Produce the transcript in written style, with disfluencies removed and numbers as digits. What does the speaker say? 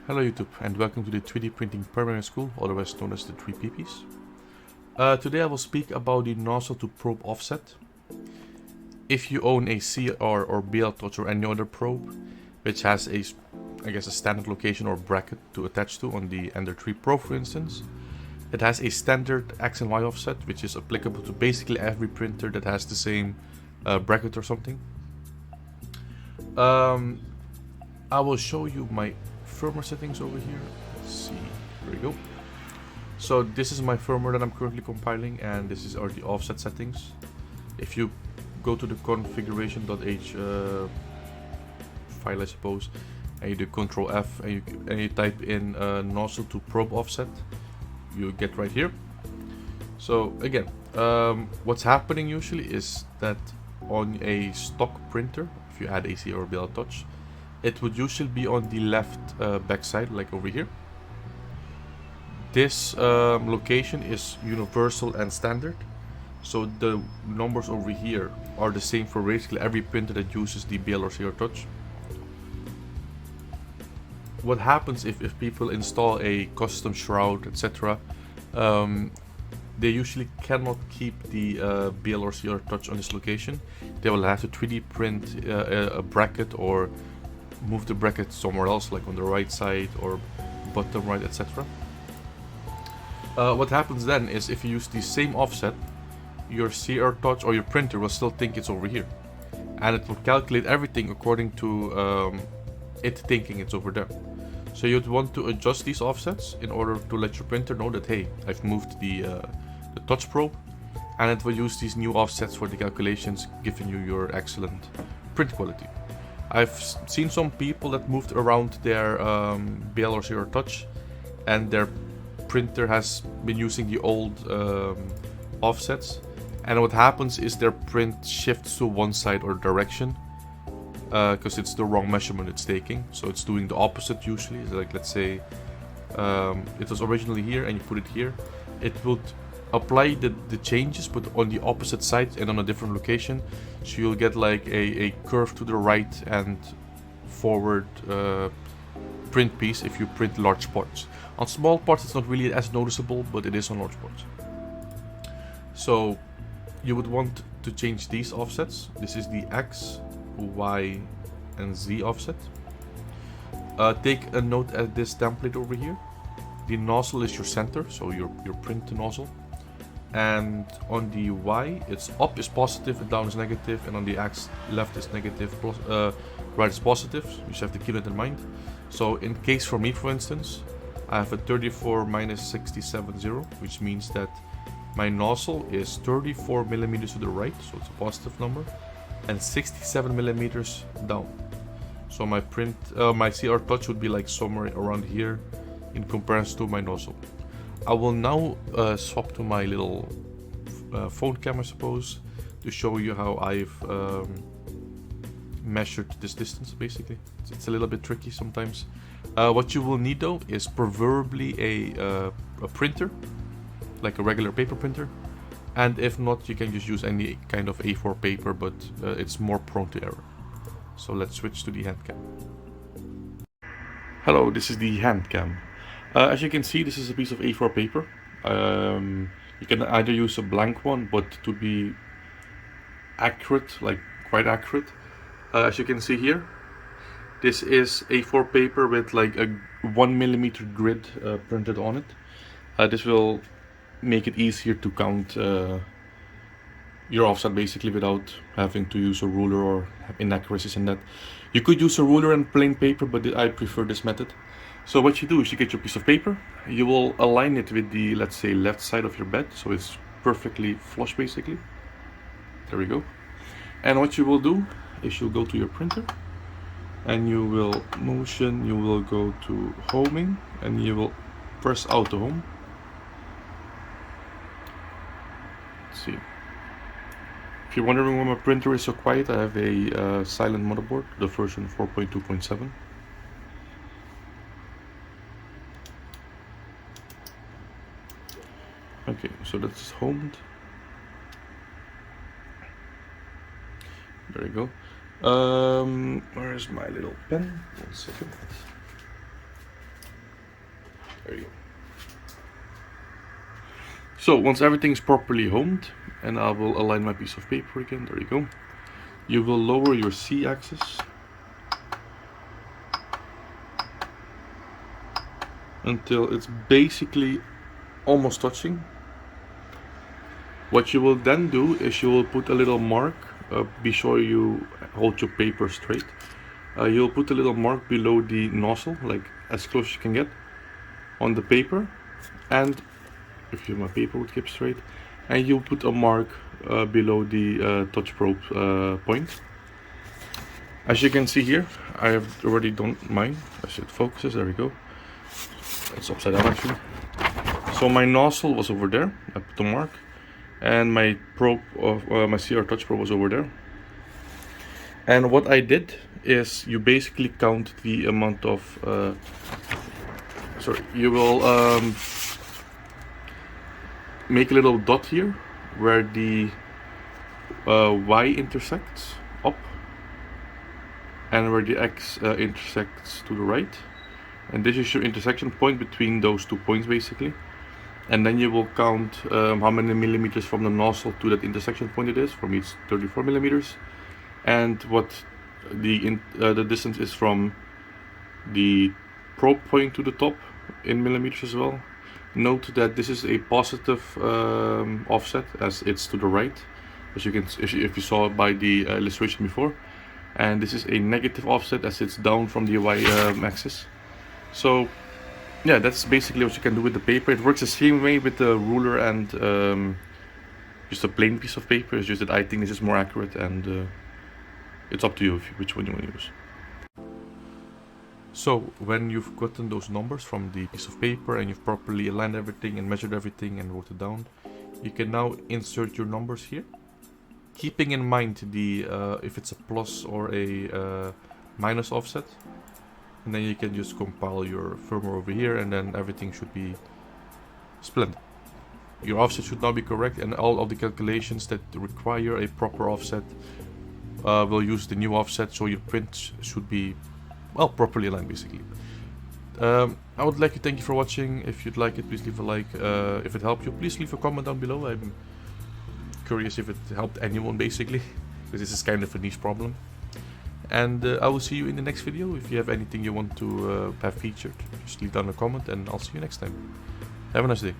Hello YouTube and welcome to the 3D Printing Primary School, otherwise known as the 3PPs. Today I will speak about the nozzle to probe offset. If you own a CR or BL touch or any other probe which has a standard location or bracket to attach to on the Ender 3 probe, for instance, it has a standard X and Y offset which is applicable to basically every printer that has the same bracket or something. I will show you my firmware settings over here. Let's see, there we go. So this is my firmware that I'm currently compiling, and this are the offset settings. If you go to the configuration.h file, I suppose, and you do Ctrl F and you type in nozzle to probe offset, you get right here. So again, what's happening usually is that on a stock printer, if you add AC or BL touch, it would usually be on the left back side, like over here. This location is universal and standard, so the numbers over here are the same for basically every printer that uses the BL or CR touch. What happens if people install a custom shroud, etc., they usually cannot keep the BL or CR touch on this location. They will have to 3D print a bracket or move the bracket somewhere else, like on the right side or bottom right, etc. What happens then is if you use the same offset, your CR touch or your printer will still think it's over here, and it will calculate everything according to it thinking it's over there. So you'd want to adjust these offsets in order to let your printer know that, hey, I've moved the touch probe, and it will use these new offsets for the calculations, giving you your excellent print quality. I've seen some people that moved around their BL or CR touch, and their printer has been using the old offsets, and what happens is their print shifts to one side or direction because it's the wrong measurement it's taking. So it's doing the opposite usually. It's like, let's say it was originally here and you put it here, it would apply the changes but on the opposite side and on a different location, so you'll get like a curve to the right and forward print piece if you print large parts. On small parts it's not really as noticeable, but it is on large parts. So you would want to change these offsets. This is the X, Y and Z offset. Take a note at this template over here. The nozzle is your center, so your print nozzle. And on the Y, it's up is positive and down is negative, and on the X, left is negative, right is positive. You just have to keep it in mind. So in case for me, for instance, I have a 34 minus 67 0, which means that my nozzle is 34 millimeters to the right, so it's a positive number, and 67 millimeters down. So my my CR touch would be like somewhere around here in comparison to my nozzle. I will now swap to my little phone cam, I suppose, to show you how I've measured this distance. Basically, it's a little bit tricky sometimes. What you will need though is preferably a printer, like a regular paper printer, and if not, you can just use any kind of A4 paper, but it's more prone to error. So let's switch to the Handcam. Hello, this is the Handcam. As you can see, this is a piece of A4 paper. You can either use a blank one, but to be accurate, like quite accurate, as you can see here, this is A4 paper with like a 1 millimeter grid printed on it. This will make it easier to count your offset basically without having to use a ruler or inaccuracies in that. You could use a ruler and plain paper, but I prefer this method. So what you do is you get your piece of paper, you will align it with the, let's say, left side of your bed, so it's perfectly flush basically. There we go. And what you will do is you'll go to your printer and you will go to homing and you will press auto home. Let's see. If you're wondering why my printer is so quiet, I have a silent motherboard, the version 4.2.7. Okay, so that's homed. There you go. Where is my little pen? 1 second. There you go. So once everything is properly homed, and I will align my piece of paper again, there you go. You will lower your C-axis until it's basically almost touching. What you will then do is you will put a little mark, be sure you hold your paper straight. You'll put a little mark below the nozzle, like as close as you can get on the paper, and if you have my paper would keep straight, and you'll put a mark below the touch probe point. As you can see here, I have already done mine. As it focuses, there we go. It's upside down actually. So my nozzle was over there, I put the mark, and my probe of my CR touch probe was over there. And what I did is you basically count the amount of you will make a little dot here where the Y intersects up and where the X intersects to the right, and this is your intersection point between those 2 points basically. And then you will count how many millimeters from the nozzle to that intersection point it is. For me it's 34 millimeters, and what the distance is from the probe point to the top in millimeters as well. Note that this is a positive offset as it's to the right, as you can, if you saw by the illustration before, and this is a negative offset as it's down from the Y axis. So yeah, that's basically what you can do with the paper. It works the same way with the ruler and just a plain piece of paper. It's just that I think this is more accurate, and it's up to you which one you want to use. So when you've gotten those numbers from the piece of paper and you've properly aligned everything and measured everything and wrote it down, you can now insert your numbers here, keeping in mind the if it's a plus or a minus offset. And then you can just compile your firmware over here, and then everything should be splendid. Your offset should now be correct, and all of the calculations that require a proper offset will use the new offset, so your print should be, well, properly aligned basically. I would like to thank you for watching. If you'd like it, please leave a like. If it helped you, please leave a comment down below. I'm curious if it helped anyone basically, because this is kind of a niche problem. And I will see you in the next video. If you have anything you want to have featured, just leave down a comment, and I'll see you next time. Have a nice day.